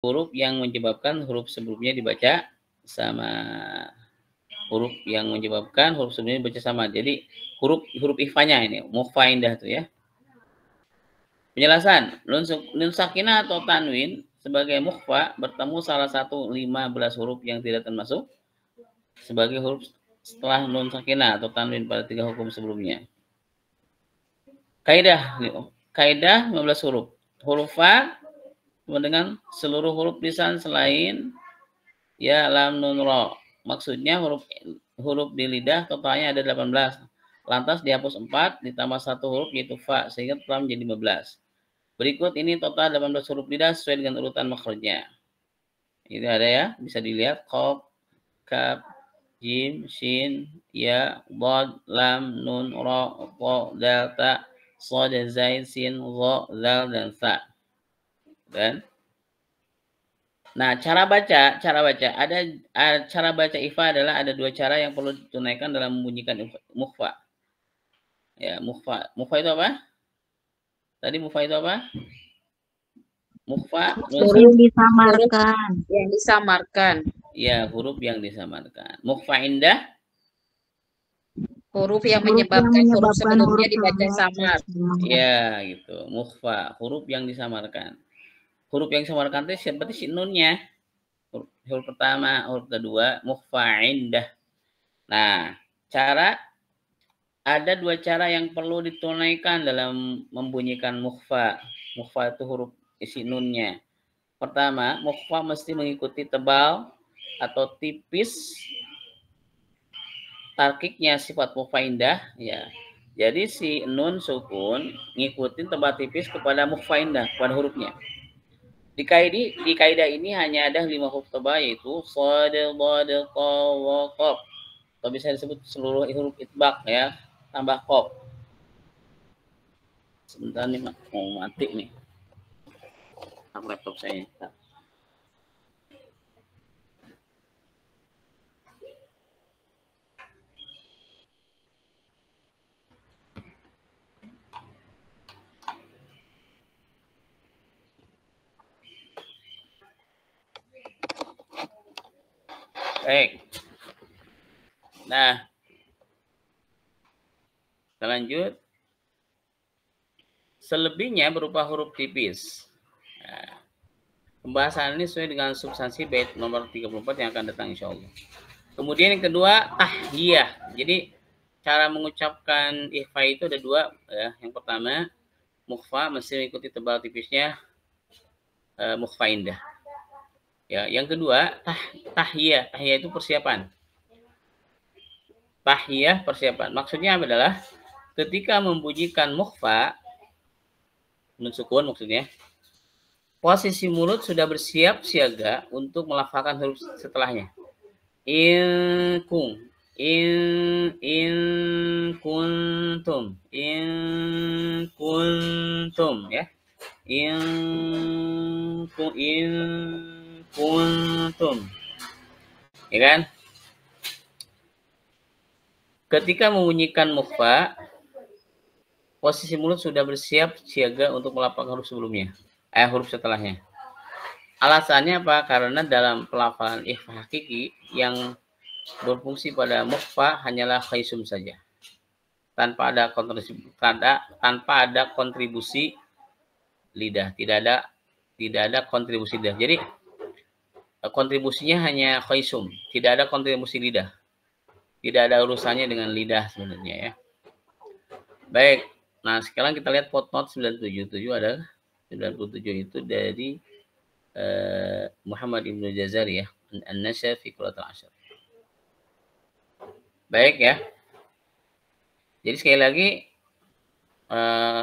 huruf yang menyebabkan huruf sebelumnya dibaca sama. Huruf yang menyebabkan huruf sebelumnya dibaca sama. Jadi huruf ikhfanya ini, mukhfa indah tuh ya. Penjelasan, nun sakinah atau tanwin sebagai mukhfa bertemu salah satu 15 huruf yang tidak termasuk sebagai huruf setelah nun sakinah atau tanwin pada 3 hukum sebelumnya. Kaidah 15 huruf. Huruf fa dengan seluruh huruf lisan selain ya, lam, nun, ro. Maksudnya huruf di lidah totalnya ada 18. Lantas dihapus 4 ditambah 1 huruf yaitu fa sehingga total menjadi 15. Berikut ini total 18 huruf lidah sesuai dengan urutan makhrajnya. Ini ada ya, bisa dilihat qaf, kaf, jim, shin, ya, dhad, lam, nun, ra, ta, dal, ta, shad, zain, sin, dha, zal, dan sa. Dan nah, cara baca ada cara baca ifa adalah ada 2 cara yang perlu ditunaikan dalam membunyikan mukhfa. Ya, mukhfa. Mukhfa itu apa? Tadi mukhfa itu apa? Mukhfa huruf yang disamarkan. Yang disamarkan. Ya, huruf yang disamarkan. Mukhfa indah, huruf yang menyebabkan huruf sebelumnya dibaca samar. Ya, gitu. Mukhfa, huruf yang disamarkan. Huruf yang disamarkan itu seperti si nunnya. Huruf pertama, huruf kedua, mukhfa indah. Nah, ada 2 cara yang perlu ditunaikan dalam membunyikan mukhfa. Mukhfa itu huruf isi nunnya. Pertama, mukhfa mesti mengikuti tebal atau tipis tarkiknya sifat mukhfa indah, ya. Jadi si nun sukun ngikutin tebal tipis kepada mukhfa indah, kepada hurufnya. Di kaidah ini hanya ada 5 huruf tebal yaitu shad, dhad, qa, wa, qaf. Atau bisa disebut seluruh huruf itbaq ya, tambah qaf. Sebentar nih mau mati nih laptop saya. Baik. Nah, kita lanjut. Selebihnya berupa huruf tipis. Nah, pembahasan ini sesuai dengan substansi bait nomor 34 yang akan datang insya Allah. Kemudian yang kedua, tahiyah. Jadi cara mengucapkan ikhfa itu ada 2 ya. Yang pertama, mukhfa mesti mengikuti tebal tipisnya mukhfa indah. Ya, yang kedua, tahiyah. Tahiyah itu persiapan. Tahiyah persiapan. Maksudnya adalah ketika membunyikan mukhfa, nun sukun maksudnya, posisi mulut sudah bersiap siaga untuk melafalkan huruf setelahnya. In kuntum ya. In kuntum. Ya kan? Ketika membunyikan mukhfa, posisi mulut sudah bersiap siaga untuk melafalkan huruf sebelumnya. Huruf setelahnya. Alasannya apa? Karena dalam pelafalan ikhfa hakiki yang berfungsi pada mukhfa hanyalah khaisum saja. Tanpa ada kontribusi lidah, tidak ada kontribusi lidah. Jadi kontribusinya hanya khaisum, tidak ada kontribusi lidah. Tidak ada urusannya dengan lidah sebenarnya ya. Baik. Nah, sekarang kita lihat footnote 97 ada 97 itu dari Muhammad Ibnu Jazari ya, An-Nasya fi Qiraat al-Ashr. Baik ya. Jadi sekali lagi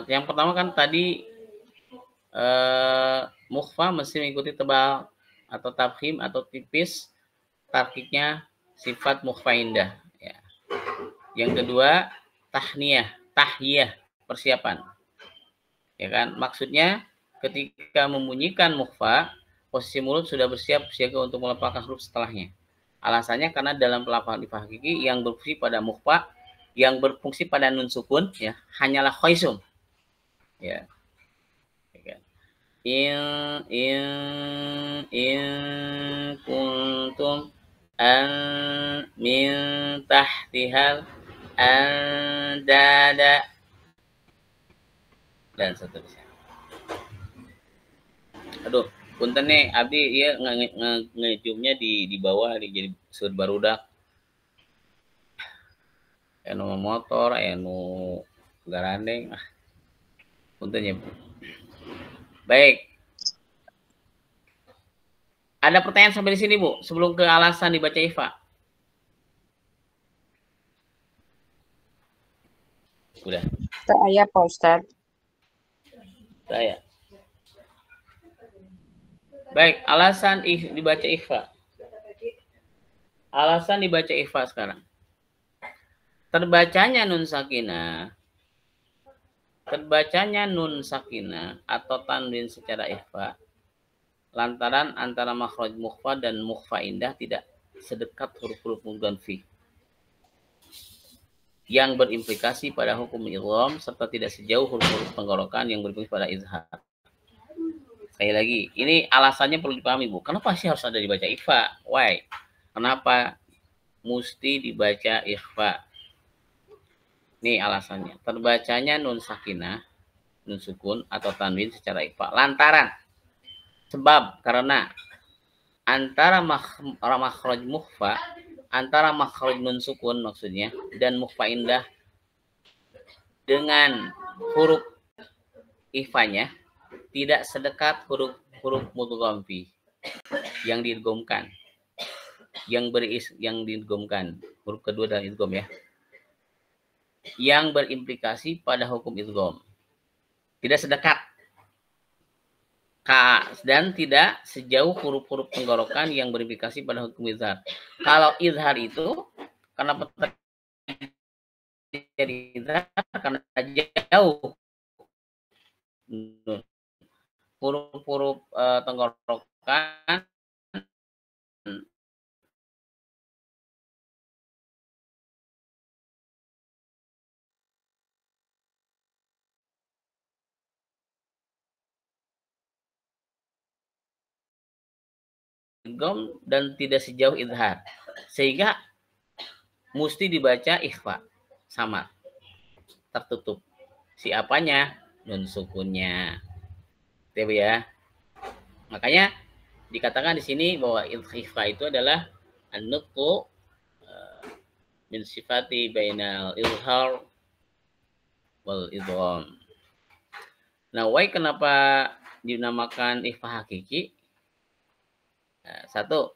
yang pertama kan tadi mukhfa mesti mengikuti tebal atau tafkhim atau tipis tarkiknya sifat mukhfa indah ya. Yang kedua tahiyah persiapan. Ya kan? Maksudnya ketika membunyikan mukhfa, posisi mulut sudah bersiap siaga untuk melafalkan huruf setelahnya. Alasannya karena dalam pelafalan ikhfa hakiki yang berfungsi pada mukhfa, yang berfungsi pada nun sukun ya, hanyalah khaisum. Ya. in kuntum an min tahtihal andada dan seterusnya. Aduh, punten nih abdi ieu ngejumnya di bawah nih jadi sur barudak. Anu motor, anu garandeng. Punten ya, Bu. Baik. Ada pertanyaan sampai di sini, Bu? Sebelum ke alasan dibaca Ifa. Udah. Saya Pak Ustadz. Saya. Baik, alasan dibaca Ifa. Alasan dibaca Ifa sekarang. Terbacanya nun sakinah atau tanwin secara ikhfa lantaran antara makhraj mukhfa dan mukhfa indah tidak sedekat huruf-huruf mudgham fi yang berimplikasi pada hukum idgham serta tidak sejauh huruf-huruf penggorokan yang berimplikasi pada izhar. Sekali lagi, ini alasannya perlu dipahami, Bu. Kenapa sih harus ada dibaca ikhfa? Why? Kenapa mesti dibaca ikhfa? Ini alasannya. Terbacanya nun sakinah, nun sukun atau tanwin secara ikhfa lantaran sebab karena antara makhraj mukhfa, antara makhraj nun sukun maksudnya dan mukhfa indah dengan huruf ikhfanya tidak sedekat huruf mudgham fi yang diidghamkan. Yang diidghamkan. Huruf kedua dan idgham ya. Yang berimplikasi pada hukum idgham. Tidak sedekat dan tidak sejauh huruf-huruf penggorokan yang berimplikasi pada hukum izhar. Kalau izhar itu kenapa terjadi izhar? Karena jauh huruf-huruf tenggorokan idgham dan tidak sejauh izhar, sehingga mesti dibaca ikhfa sama tertutup. Si apanya? Nun sukunnya. Itu ya. Makanya dikatakan di sini bahwa ikhfa itu adalah an-nutqu min sifati bainal izhar wal idgham. Nah, why kenapa dinamakan ikhfa hakiki? Satu,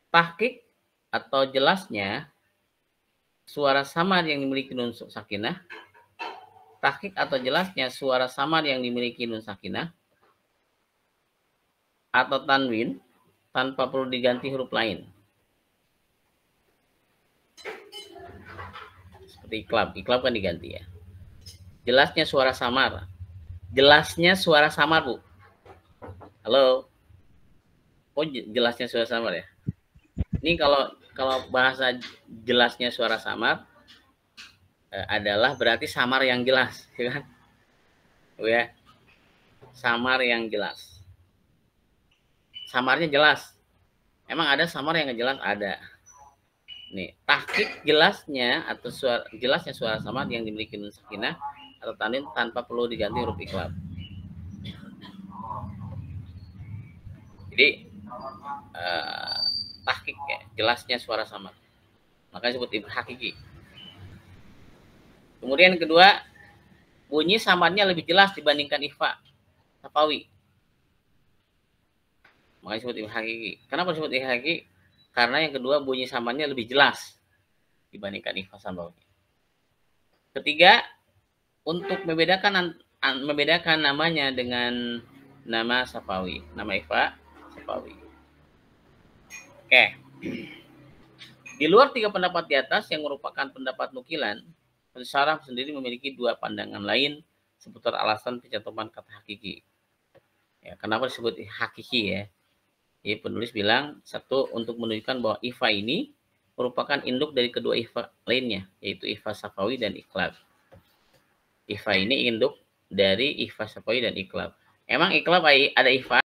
tahqiq atau jelasnya suara samar yang dimiliki nun sakinah. Tahqiq atau jelasnya suara samar yang dimiliki nun sakinah atau tanwin tanpa perlu diganti huruf lain. Seperti iklab. Iklab kan diganti ya. Jelasnya suara samar. Jelasnya suara samar, Bu. Halo. Oh, jelasnya suara samar ya. Ini kalau bahasa jelasnya suara samar adalah berarti samar yang jelas, ya kan? Oh ya. Samar yang jelas. Samarnya jelas. Emang ada samar yang nggak jelas? Ada. Nih, tahqiq jelasnya atau jelasnya suara samar yang dimiliki nun sakinah atau tanwin tanpa perlu diganti huruf iklab. Jadi tahqiq ya, jelasnya suara samar. Makanya disebut hakiki. Kemudian kedua, bunyi samarnya lebih jelas dibandingkan ikhfa safawi. Makanya disebut hakiki. Kenapa disebut hakiki? Karena yang kedua bunyi samarnya lebih jelas dibandingkan ikhfa safawi. Ketiga, untuk membedakan namanya dengan nama safawi, nama ikhfa safawi. Oke. Di luar tiga pendapat di atas yang merupakan pendapat nukilan, pensyarah sendiri memiliki dua pandangan lain seputar alasan pencantuman kata hakiki. Ya, kenapa disebut hakiki ya? Jadi penulis bilang, satu, untuk menunjukkan bahwa ikhfa ini merupakan induk dari kedua ikhfa lainnya, yaitu ikhfa safawi dan iklab. Ikhfa ini induk dari ikhfa syafai dan iklab. Emang iklab ada ikhfa?